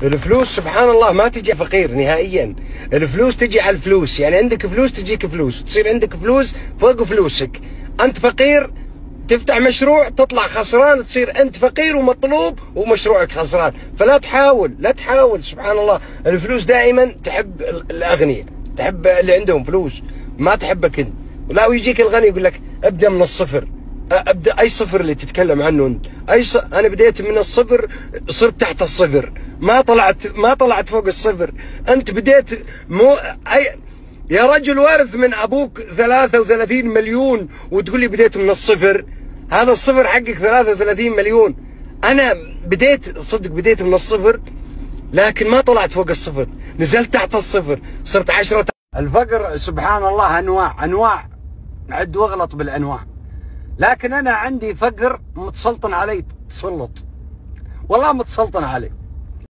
الفلوس سبحان الله ما تجي فقير نهائيا، الفلوس تجي على الفلوس، يعني عندك فلوس تجيك فلوس، تصير عندك فلوس فوق فلوسك. انت فقير تفتح مشروع تطلع خسران، تصير انت فقير ومطلوب ومشروعك خسران. فلا تحاول، لا تحاول. سبحان الله الفلوس دائما تحب الاغنياء، تحب اللي عندهم فلوس، ما تحبك انت. لا، ويجيك الغني يقول لك ابدا من الصفر. ابدا اي صفر اللي تتكلم عنه انت؟ انا بديت من الصفر، صرت تحت الصفر، ما طلعت فوق الصفر. انت بديت يا رجل وارث من ابوك 33 مليون وتقول لي بديت من الصفر. هذا الصفر حقك 33 مليون. انا بديت صدق، بديت من الصفر لكن ما طلعت فوق الصفر، نزلت تحت الصفر، صرت 10. الفقر سبحان الله انواع، عد واغلط بالانواع. لكن انا عندي فقر متسلطن علي تسلط، والله متسلطن علي.